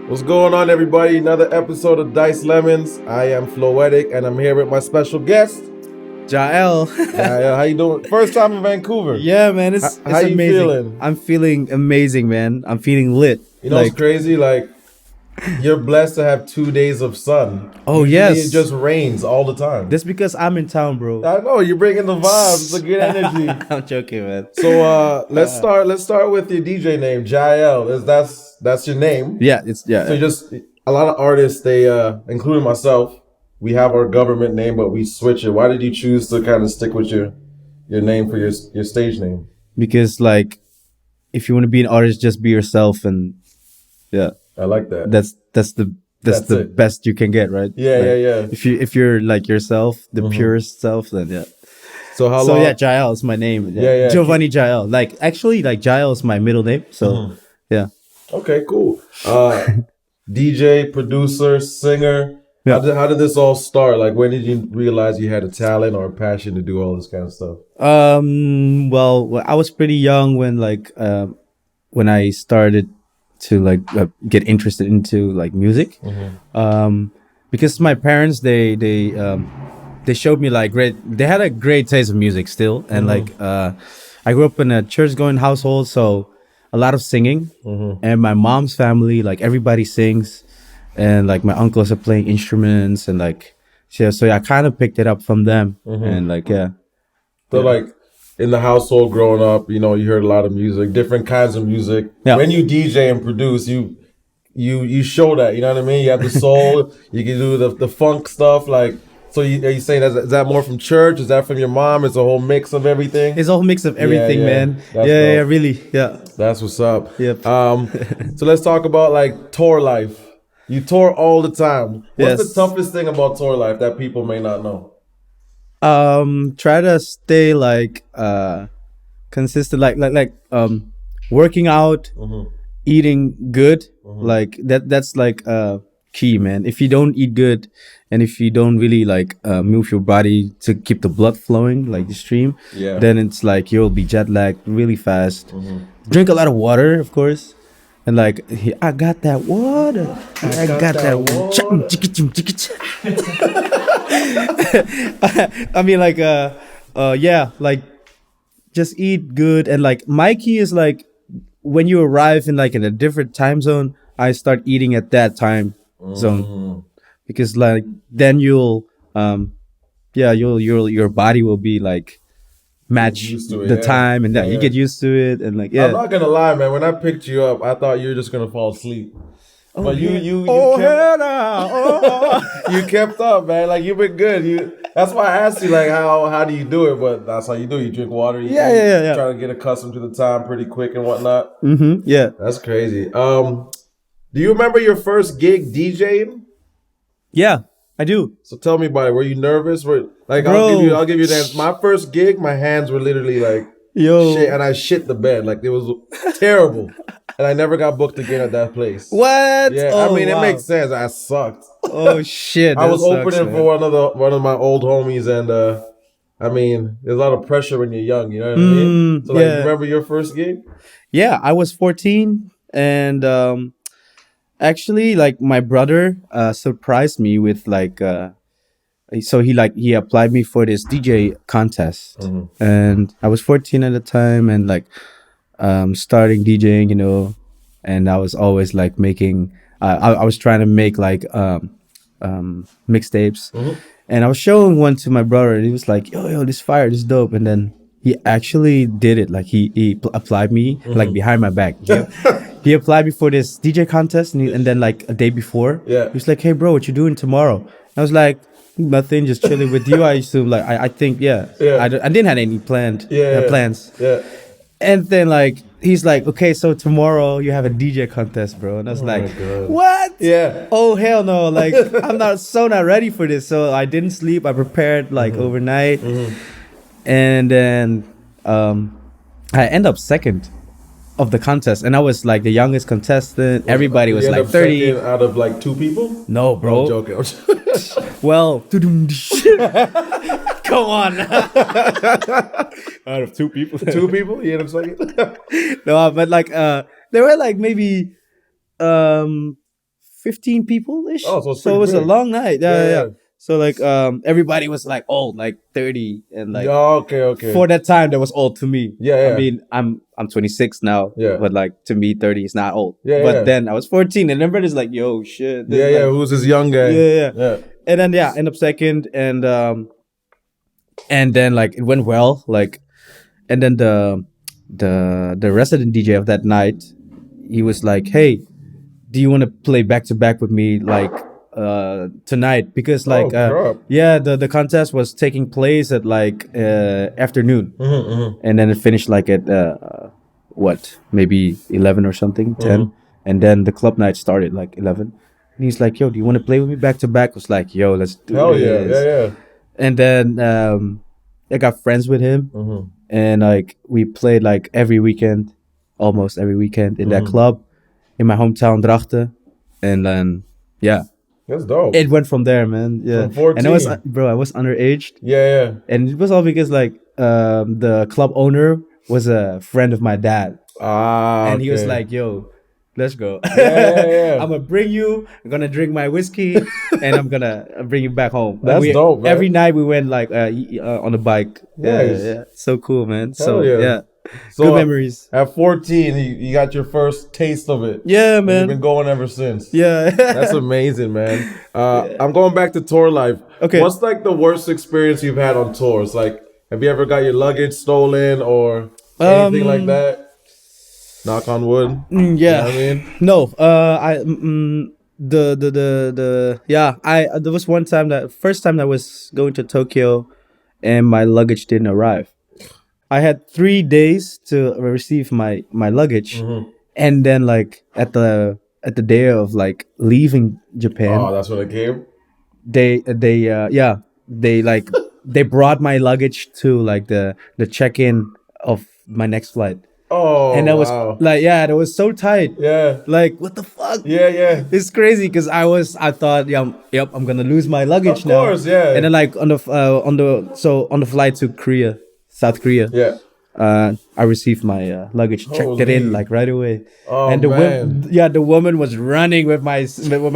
What's going on, everybody? Another episode of Diced Lemons. I am Floetic, and I'm here with my special guest, Jael. Jael. How you doing? First time in Vancouver. Yeah, man, it's how you amazing. feeling? I'm feeling amazing, man. I'm feeling lit. You know, it's crazy. Like, you're blessed to have 2 days of sun. Oh, Usually yes. It just rains all the time. That's because I'm in town, bro. I know you're bringing the vibes. It's a good energy. I'm joking, man. So let's start with your DJ name, Jael. That's your name. Yeah, So just a lot of artists, they including myself, we have our government name, but we switch it. Why did you choose to kind of stick with your name for your stage name? Because like, if you want to be an artist, just be yourself, and yeah, I like that. That's the best you can get, right? Yeah, like, yeah. If you're like yourself, the purest self, then yeah. So how long? So yeah, Jael is my name. Yeah. Giovanni Jael. Like actually, like Jael is my middle name. So yeah. Okay, cool. DJ, producer, singer. Yeah. How did this all start? Like, when did you realize you had a talent or a passion to do all this kind of stuff? Well, I was pretty young when when I started to get interested into like music. Because my parents they showed me like they had a great taste of music still, and I grew up in a church going household, so a lot of singing, and my mom's family, like everybody sings, and like my uncles are playing instruments, and like so I kind of picked it up from them, and like So like in the household growing up, you know, you heard a lot of music, different kinds of music. Yeah. When you DJ and produce, you show that, you know what I mean? You have the soul, you can do the funk stuff, like. So are you saying is that more from church? Is that from your mom? It's a whole mix of everything. It's a whole mix of everything, man. Yeah, really, yeah. That's what's up. Yep. So let's talk about like tour life. You tour all the time. What's the toughest thing about tour life that people may not know? Try to stay like consistent, like working out, eating good, like that's like key, man. If you don't eat good, and if you don't really like move your body to keep the blood flowing, like the stream, then it's like you'll be jet lagged really fast. Drink a lot of water, of course, and like I got that water. I got that water. I mean, like yeah, like just eat good, and like my key is like when you arrive in like in a different time zone, I start eating at that time zone, because like then you'll your body will be like match the time, and then you get used to it, and like I'm not gonna lie, man, when I picked you up I thought you were just gonna fall asleep. But you kept up, man. Like you've been good. That's why I asked you like how do you do it, but that's how you do it. You drink water, you try to get accustomed to the time pretty quick and whatnot. Yeah. That's crazy. Do you remember your first gig DJing? Yeah, I do. So tell me about it. Were you nervous? I'll give you that. My first gig, my hands were literally like shit, and I shit the bed. Like it was terrible. And I never got booked again at that place. What? Yeah, I mean it makes sense. I sucked. Oh shit! I was opening for one of my old homies, and I mean there's a lot of pressure when you're young. You know what I mean? So like, you remember your first gig? Yeah, I was 14, and actually, like my brother surprised me with like so he applied me for this DJ contest, and I was 14 at the time, and like starting DJing, you know, and I was always like making I was trying to make like mixtapes, and I was showing one to my brother, and he was like, yo, this fire, this dope, and then he actually did it. Like he applied me like behind my back. He applied me for this DJ contest, and then like a day before, he was like, hey bro, what you doing tomorrow? I was like, nothing, just chilling with you. I used to like I think I didn't have any plans. And then like he's like, okay, so tomorrow you have a DJ contest, bro. And I was like, what? Yeah. Oh hell no! Like I'm not ready for this. So I didn't sleep. I prepared like overnight, and then I end up second of the contest, and I was like the youngest contestant. Everybody was like 30 out of like 2 people. No, bro. I'm joking. Well, come on. Out of 2 people. 2 people? You end up second? No, but like there were like maybe 15 people ish. Oh, so it's so it was a big. long night. Yeah. Yeah. So like everybody was like old, like 30, and like Okay. for that time that was old to me. Yeah. I mean, I'm 26 now. Yeah. But like to me, 30 is not old. Yeah, But yeah. then I was 14, and everybody's like, "Yo, shit." Yeah, Like, who's this young guy? Yeah. And then end up second, and then like it went well, like, and then the resident DJ of that night, he was like, "Hey, do you want to play back to back with me, like tonight?" Because like crap. the contest was taking place at like afternoon, and then it finished like at maybe 11 or something, 10, and then the club night started like 11. And he's like, "Yo, do you want to play with me back to back?" I was like, "Yo, let's do Hell this." yeah. And then I got friends with him, and like we played like almost every weekend in that club in my hometown Drachten, and then That's dope. it went from there, man. Yeah, From 14. and I was underage. Yeah. And it was all because like the club owner was a friend of my dad, and he was like, "Yo, let's go. Yeah. I'm gonna bring you. I'm gonna drink my whiskey, and I'm gonna bring you back home." That's dope, man. Every night we went like on a bike. Nice. Yeah. So cool, man. Hell yeah. So good memories. At 14, you got your first taste of it. Yeah, And man. you've been going ever since. Yeah. That's amazing, man. I'm going back to tour life. Okay. What's like the worst experience you've had on tours? Like, have you ever got your luggage stolen or anything like that? Knock on wood. Yeah. You know what I mean? No. There was one time first time I was going to Tokyo, and my luggage didn't arrive. I had 3 days to receive my luggage, and then like at the day of like leaving Japan, Oh, that's when it came? they brought my luggage to like the check-in of my next flight. Oh, And that was like, that was so tight. Yeah. Like, what the fuck? Yeah. It's crazy because I thought, I'm gonna lose my luggage now. Of course, yeah. And then like on the flight to South Korea. Yeah. I received my luggage, checked it in like right away. Oh, and man. The woman was running with my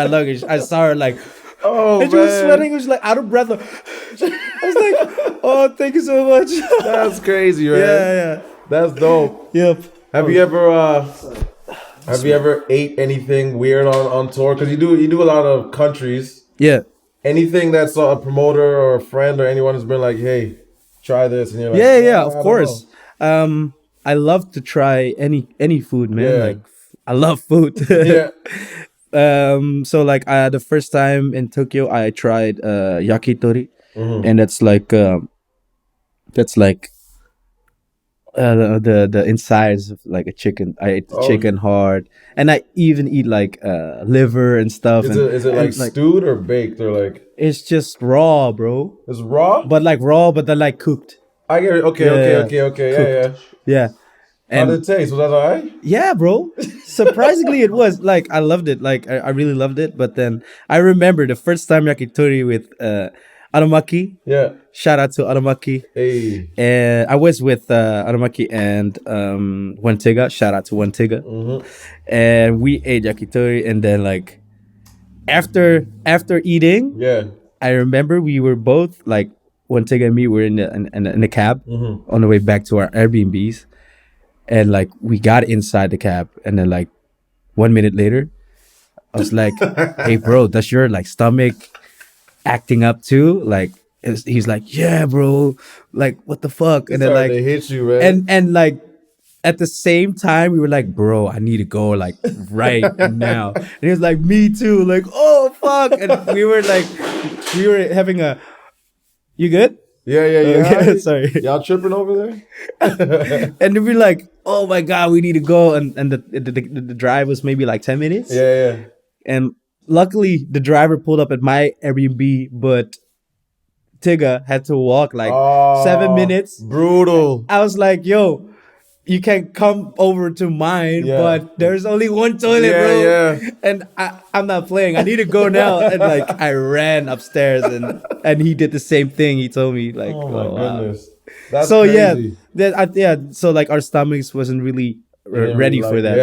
luggage. I saw her like, Oh, and she was sweating. She was like out of breath. I was like, "Oh, thank you so much." That's crazy, man. Yeah. That's dope. Yep. Have you ever ate anything weird on tour? Because you do a lot of countries. Yeah. Anything that's a promoter or a friend or anyone has been like, "Hey, try this," and you're like, Yeah, of course. I love to try any food, man. Yeah. Like I love food. Yeah. So like the first time in Tokyo I tried yakitori, and that's like the insides of like a chicken. I ate the chicken hard, and I even eat like liver and stuff. Is it like stewed or baked or like? It's just raw, bro. It's raw, but then like cooked. I get it. Okay. Yeah. How did it taste? Was that alright? Yeah, bro. Surprisingly, it was like I loved it. Like I really loved it. But then I remember the first time yakitori with Aramaki. Yeah. Shout out to Aramaki. Hey. And I was with Aramaki and Wantiga. Shout out to Wantiga. And we ate yakitori, and then like after eating, I remember we were both like Wantiga and me were in the cab on the way back to our Airbnbs. And like we got inside the cab, and then like 1 minute later, I was like, "Hey, bro, does your like stomach acting up too?" Like he's like, "Yeah, bro. Like what the fuck?" And then like they hit you, man. And like at the same time, we were like, "Bro, I need to go like right now." And he was like, "Me too." Like, "Oh fuck!" And we were having a, "You good?" Yeah. Sorry. Y'all tripping over there? And we're like, "Oh my god, we need to go." And the drive was maybe like 10 minutes. Yeah. And luckily, the driver pulled up at my Airbnb, but Tigga had to walk like 7 minutes. Brutal. I was like, "Yo, you can come over to mine, but there's only one toilet, bro." Yeah. And I'm not playing. I need to go now. And like I ran upstairs, and he did the same thing. He told me like, "Oh my goodness, that's so crazy." So like our stomachs wasn't really ready for that.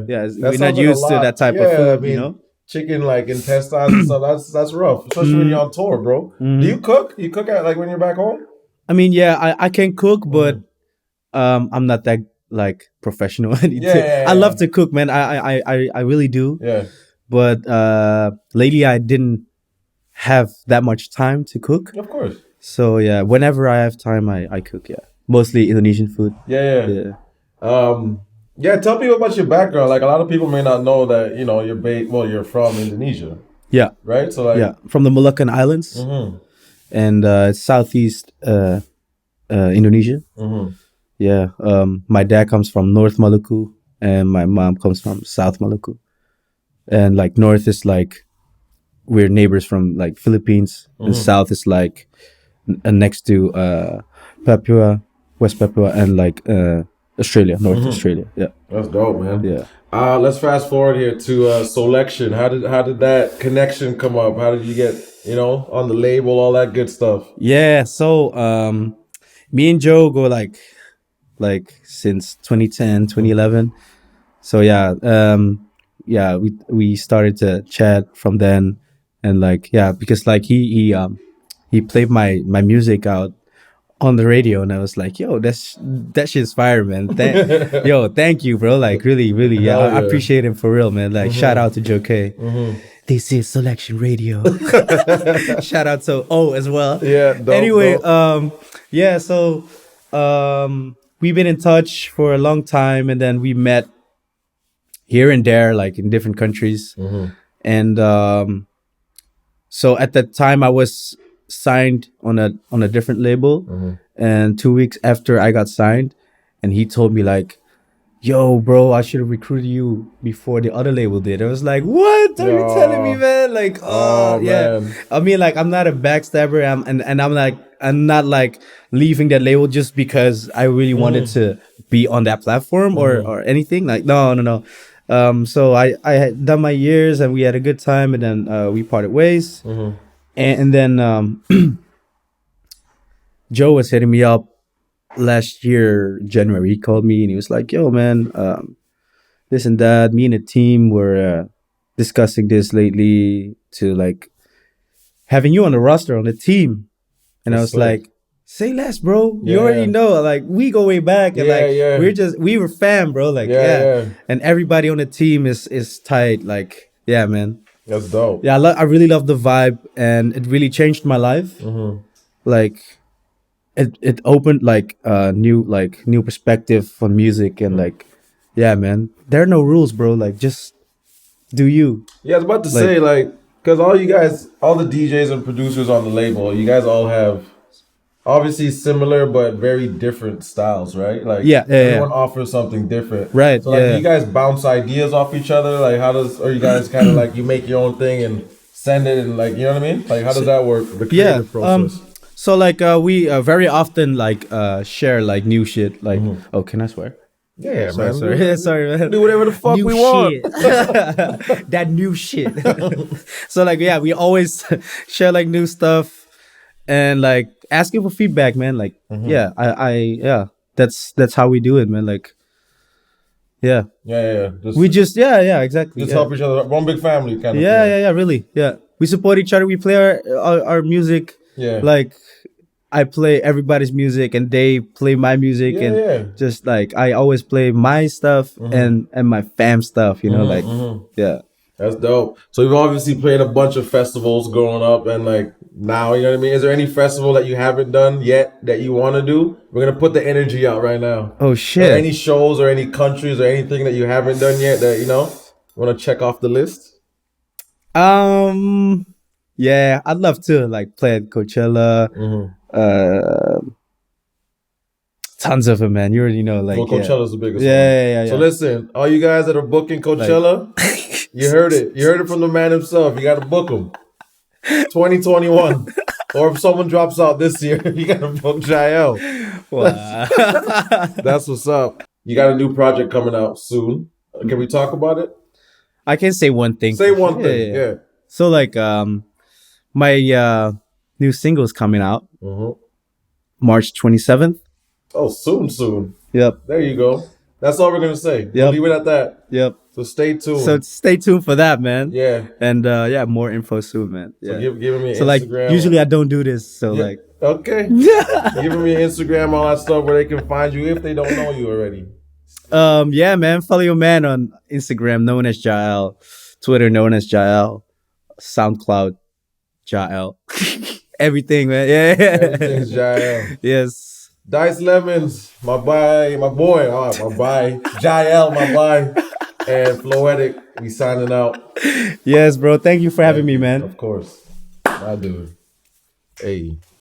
Yeah. We're not used to that type of food, you know. chicken like intestines and stuff. That's rough, especially when you're on tour, bro. Do you cook? You cook at like when you're back home? I mean, yeah, I can cook, but I'm not that like professional. I love to cook, man. I really do. Yeah. But lately I didn't have that much time to cook. Of course. So yeah, whenever I have time, I cook. Yeah, mostly Indonesian food. Yeah. Yeah. Tell people about your background. Like a lot of people may not know that you're from Indonesia. Yeah. Right. So like from the Moluccan Islands and southeast Indonesia. Yeah. My dad comes from North Maluku and my mom comes from South Maluku. And like north is like we're neighbors from like Philippines, and south is like next to Papua, West Papua, and like Australia, North Australia. Yeah, that's dope, man. Yeah. Let's fast forward here to Soulection. How did that connection come up? How did you get on the label, all that good stuff? Yeah. So me and Joe go like since 2010, 2011. So yeah. Yeah, we started to chat from then, and like because like he played my music out on the radio, and I was like, yo, that shit's fire, man. Thank you, bro. Like really, yeah, I appreciate him for real, man. Like shout out to Joe K. This is Selection Radio. Shout out to O as well. Yeah. Dope, anyway, dope. So we've been in touch for a long time, and then we met here and there, like in different countries. And so at that time I was signed on a different label. And 2 weeks after I got signed, and he told me like, yo, bro, I should have recruited you before the other label did. I was like, what are you telling me, man? Like, yeah. Man. I mean, like, I'm not a backstabber. I'm not like leaving that label just because I really wanted to be on that platform or anything. Like, no. So I had done my years and we had a good time, and then we parted ways. And then Joe was hitting me up last year, January. He called me and he was like, yo, man, this and that. Me and the team were discussing this lately to like having you on the roster on the team. And I was like, say less, bro. You already know. Like, we go way back, and we were fam, bro. Like, and everybody on the team is tight. Like, yeah, man. That's dope. Yeah, I really love the vibe, and it really changed my life. Like, it opened like new perspective on music, and like, yeah, man. There are no rules, bro. Like, just do you. Yeah, I was about to say like, because all the DJs and producers on the label, you guys all have obviously similar but very different styles, right? Like everyone offers something different. Right. So like do you guys bounce ideas off each other? Like or you guys kind of like you make your own thing and send it, and like, you know what I mean? Like how does that work? The creative process. So like we very often like share like new shit. Like oh, can I swear? Yeah, sorry, man. Sorry, man. Do whatever the fuck we want. That new shit. So like we always share like new stuff. And like asking for feedback, man. Like, that's how we do it, man. Like, yeah. Exactly. Just help each other. One big family kind of. Yeah, really. Yeah, we support each other. We play our music. Yeah. Like, I play everybody's music, and they play my music, just like I always play my stuff and my fam stuff. You know, like, yeah. That's dope. So you've obviously played a bunch of festivals growing up, and like now, you know what I mean? Is there any festival that you haven't done yet that you want to do? We're going to put the energy out right now. Oh, shit. Any shows or any countries or anything that you haven't done yet that, want to check off the list? Yeah, I'd love to like play at Coachella. Tons of them, man. You already know, like, Coachella's the biggest one. Yeah. So listen, all you guys that are booking Coachella, you heard it. You heard it from the man himself. You got to book him. 2021. Or if someone drops out this year, you got to book Jael. Wow. That's what's up. You got a new project coming out soon. Can we talk about it? I can say one thing. Say one thing, yeah. So like, my new single's coming out March 27th. Oh, soon. Yep. There you go. That's all we're gonna say. We'll Yep. leave it at that. Yep. So stay tuned. So stay tuned for that, man. Yeah. And yeah, more info soon, man. Yeah. So give me So Instagram. like usually I don't do this. So Yeah. like Okay. Give them your Instagram, all that stuff where they can find you if they don't know you already. yeah, man. Follow your man on Instagram, known as Jael. Twitter, known as Jael. SoundCloud, Jael. Everything, man. Yeah. Everything's Jael. Yes. Dice Lemons, my boy, Jael, my boy, and Floetic, we signing out. Yes, bro. Thank you for having me, man. Of course. My dude. Hey.